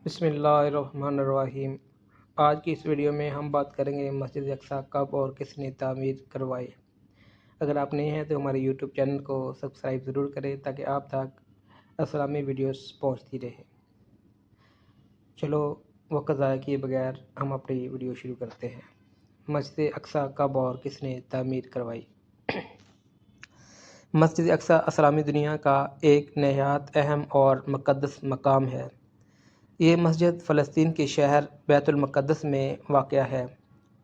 بسم اللہ الرحمن الرحیم۔ آج کی اس ویڈیو میں ہم بات کریں گے مسجد اقصی کب اور کس نے تعمیر کروائی۔ اگر آپ نئے ہیں تو ہمارے یوٹیوب چینل کو سبسکرائب ضرور کریں تاکہ آپ تک اسلامی ویڈیوز پہنچتی رہیں۔ چلو وقت ضائع کیے بغیر ہم اپنی ویڈیو شروع کرتے ہیں۔ مسجد اقصی کب اور کس نے تعمیر کروائی۔ مسجد اقصی اسلامی دنیا کا ایک نہایت اہم اور مقدس مقام ہے۔ یہ مسجد فلسطین کے شہر بیت المقدس میں واقع ہے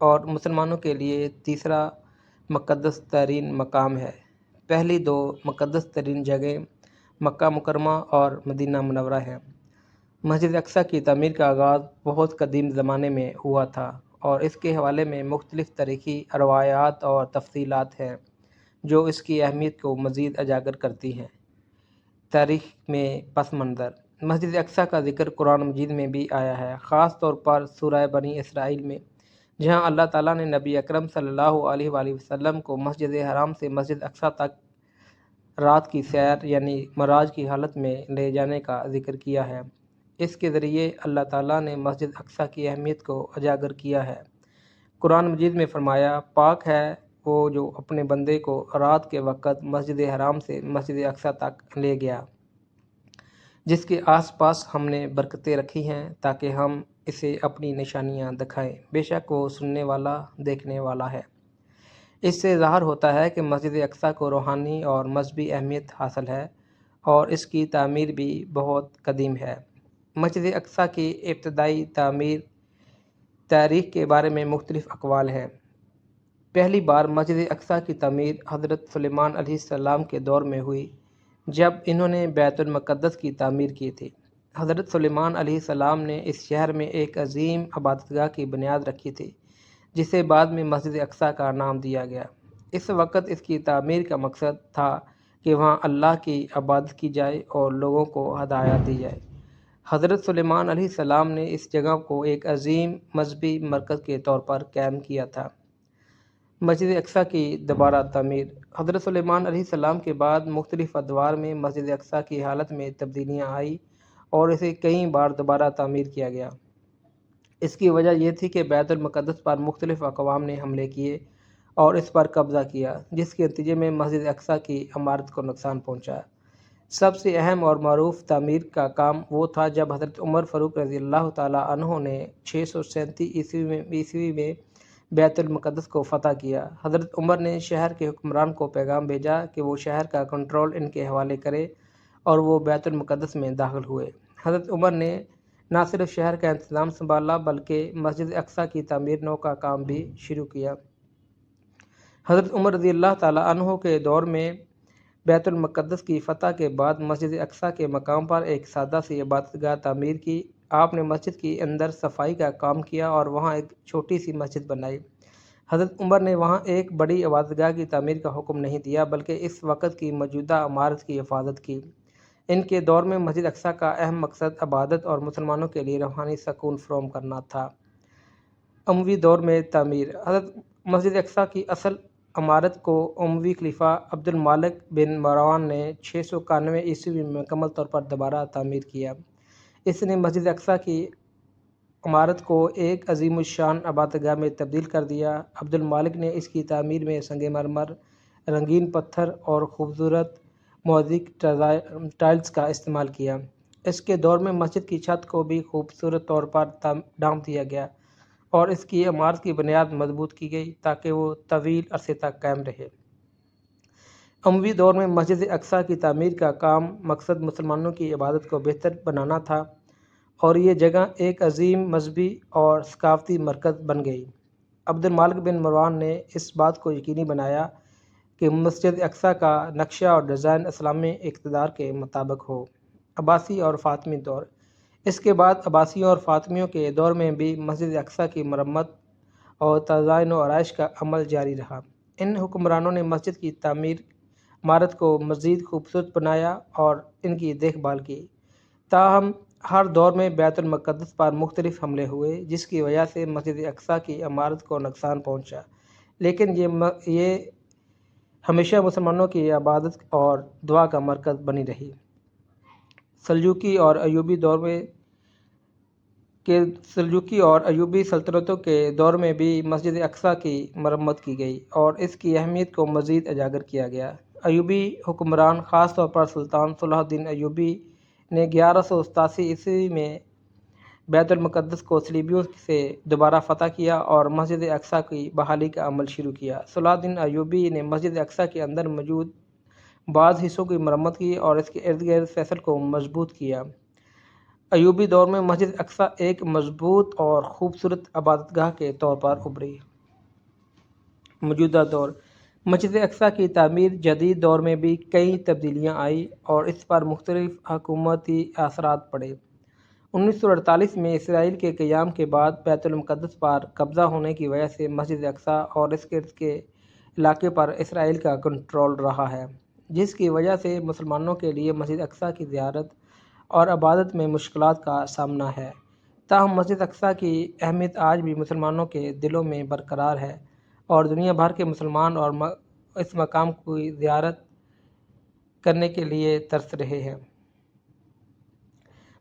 اور مسلمانوں کے لیے تیسرا مقدس ترین مقام ہے۔ پہلی دو مقدس ترین جگہیں مکہ مکرمہ اور مدینہ منورہ ہیں۔ مسجد اقصی کی تعمیر کا آغاز بہت قدیم زمانے میں ہوا تھا اور اس کے حوالے میں مختلف تاریخی روایات اور تفصیلات ہیں جو اس کی اہمیت کو مزید اجاگر کرتی ہیں۔ تاریخ میں پس منظر مسجد اقصی کا ذکر قرآن مجید میں بھی آیا ہے، خاص طور پر سورہ بنی اسرائیل میں، جہاں اللہ تعالیٰ نے نبی اکرم صلی اللہ علیہ وآلہ وسلم کو مسجد حرام سے مسجد اقصی تک رات کی سیر یعنی معراج کی حالت میں لے جانے کا ذکر کیا ہے۔ اس کے ذریعے اللہ تعالیٰ نے مسجد اقصی کی اہمیت کو اجاگر کیا ہے۔ قرآن مجید میں فرمایا، پاک ہے وہ جو اپنے بندے کو رات کے وقت مسجد حرام سے مسجد اقصی تک لے گیا، جس کے آس پاس ہم نے برکتیں رکھی ہیں تاکہ ہم اسے اپنی نشانیاں دکھائیں۔ بے شک وہ سننے والا دیکھنے والا ہے۔ اس سے ظاہر ہوتا ہے کہ مسجد اقصی کو روحانی اور مذہبی اہمیت حاصل ہے اور اس کی تعمیر بھی بہت قدیم ہے۔ مسجد اقصی کی ابتدائی تعمیر تاریخ کے بارے میں مختلف اقوال ہیں۔ پہلی بار مسجد اقصی کی تعمیر حضرت سلیمان علیہ السلام کے دور میں ہوئی جب انہوں نے بیت المقدس کی تعمیر کی تھی۔ حضرت سلیمان علیہ السلام نے اس شہر میں ایک عظیم عبادتگاہ کی بنیاد رکھی تھی جسے بعد میں مسجد اقصی کا نام دیا گیا۔ اس وقت اس کی تعمیر کا مقصد تھا کہ وہاں اللہ کی عبادت کی جائے اور لوگوں کو ہدایت دی جائے۔ حضرت سلیمان علیہ السلام نے اس جگہ کو ایک عظیم مذہبی مرکز کے طور پر قائم کیا تھا۔ مسجد اقصی کی دوبارہ تعمیر حضرت سلیمان علیہ السلام کے بعد مختلف ادوار میں مسجد اقصی کی حالت میں تبدیلیاں آئیں اور اسے کئی بار دوبارہ تعمیر کیا گیا۔ اس کی وجہ یہ تھی کہ بیت المقدس پر مختلف اقوام نے حملے کیے اور اس پر قبضہ کیا، جس کے نتیجے میں مسجد اقصی کی عمارت کو نقصان پہنچا۔ سب سے اہم اور معروف تعمیر کا کام وہ تھا جب حضرت عمر فاروق رضی اللہ تعالیٰ عنہ نے 637 عیسوی میں بیت المقدس کو فتح کیا۔ حضرت عمر نے شہر کے حکمران کو پیغام بھیجا کہ وہ شہر کا کنٹرول ان کے حوالے کرے اور وہ بیت المقدس میں داخل ہوئے۔ حضرت عمر نے نہ صرف شہر کا انتظام سنبھالا بلکہ مسجد اقصی کی تعمیر نو کا کام بھی شروع کیا۔ حضرت عمر رضی اللہ تعالیٰ عنہ کے دور میں بیت المقدس کی فتح کے بعد مسجد اقصی کے مقام پر ایک سادہ سی عبادت گاہ تعمیر کی۔ آپ نے مسجد کی اندر صفائی کا کام کیا اور وہاں ایک چھوٹی سی مسجد بنائی۔ حضرت عمر نے وہاں ایک بڑی عبادت گاہ کی تعمیر کا حکم نہیں دیا بلکہ اس وقت کی موجودہ عمارت کی حفاظت کی۔ ان کے دور میں مسجد اقصی کا اہم مقصد عبادت اور مسلمانوں کے لیے روحانی سکون فراہم کرنا تھا۔ اموی دور میں تعمیر حضرت مسجد اقصی کی اصل عمارت کو اموی خلیفہ عبد المالک بن مروان نے 691 عیسوی میں مکمل طور پر دوبارہ تعمیر کیا۔ اس نے مسجد اقصی کی عمارت کو ایک عظیم الشان عبادت گاہ میں تبدیل کر دیا۔ عبد المالک نے اس کی تعمیر میں سنگ مرمر، رنگین پتھر اور خوبصورت موزیک ٹائلز کا استعمال کیا۔ اس کے دور میں مسجد کی چھت کو بھی خوبصورت طور پر ڈھانپ دیا گیا اور اس کی عمارت کی بنیاد مضبوط کی گئی تاکہ وہ طویل عرصے تک قائم رہے۔ اموی دور میں مسجد اقصی کی تعمیر کا مقصد مسلمانوں کی عبادت کو بہتر بنانا تھا اور یہ جگہ ایک عظیم مذہبی اور ثقافتی مرکز بن گئی۔ عبد المالک بن مروان نے اس بات کو یقینی بنایا کہ مسجد اقصی کا نقشہ اور ڈیزائن اسلامی اقتدار کے مطابق ہو۔ عباسی اور فاطمی دور اس کے بعد عباسیوں اور فاطمیوں کے دور میں بھی مسجد اقصی کی مرمت اور تزئین و آرائش کا عمل جاری رہا۔ ان حکمرانوں نے مسجد کی تعمیر، عمارت کو مزید خوبصورت بنایا اور ان کی دیکھ بھال کی۔ تاہم ہر دور میں بیت المقدس پر مختلف حملے ہوئے جس کی وجہ سے مسجد اقصی کی عمارت کو نقصان پہنچا، لیکن یہ ہمیشہ مسلمانوں کی عبادت اور دعا کا مرکز بنی رہی۔ سلجوقی اور ایوبی دور میں کہ سلجوقی اور ایوبی سلطنتوں کے دور میں بھی مسجد اقصیٰ کی مرمت کی گئی اور اس کی اہمیت کو مزید اجاگر کیا گیا۔ ایوبی حکمران، خاص طور پر سلطان صلاح الدین ایوبی نے 1187 میں بیت المقدس کو صلیبیوں سے دوبارہ فتح کیا اور مسجد اقصیٰ کی بحالی کا عمل شروع کیا۔ صلاح الدین ایوبی نے مسجد اقصیٰ کے اندر موجود بعض حصوں کی مرمت کی اور اس کے ارد گرد فیصل کو مضبوط کیا۔ ایوبی دور میں مسجد اقصیٰ ایک مضبوط اور خوبصورت عبادت گاہ کے طور پر ابھری۔ موجودہ دور مسجد اقصیٰ کی تعمیر جدید دور میں بھی کئی تبدیلیاں آئیں اور اس پر مختلف حکومتی اثرات پڑے۔ 1948 میں اسرائیل کے قیام کے بعد بیت المقدس پر قبضہ ہونے کی وجہ سے مسجد اقصیٰ اور اس کے ارد کے علاقے پر اسرائیل کا کنٹرول رہا ہے، جس کی وجہ سے مسلمانوں کے لیے مسجد اقصیٰ کی زیارت اور عبادت میں مشکلات کا سامنا ہے۔ تاہم مسجد اقصیٰ کی اہمیت آج بھی مسلمانوں کے دلوں میں برقرار ہے اور دنیا بھر کے مسلمان اور اس مقام کی زیارت کرنے کے لیے ترس رہے ہیں۔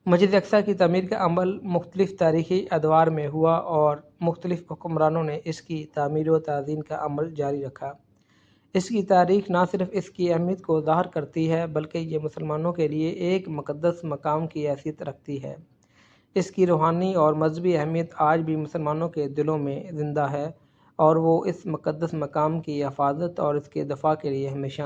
مسجد اقصیٰ کی تعمیر کا عمل مختلف تاریخی ادوار میں ہوا اور مختلف حکمرانوں نے اس کی تعمیر و تعزیر کا عمل جاری رکھا۔ اس کی تاریخ نہ صرف اس کی اہمیت کو ظاہر کرتی ہے بلکہ یہ مسلمانوں کے لیے ایک مقدس مقام کی حیثیت رکھتی ہے۔ اس کی روحانی اور مذہبی اہمیت آج بھی مسلمانوں کے دلوں میں زندہ ہے اور وہ اس مقدس مقام کی حفاظت اور اس کے دفاع کے لیے ہمیشہ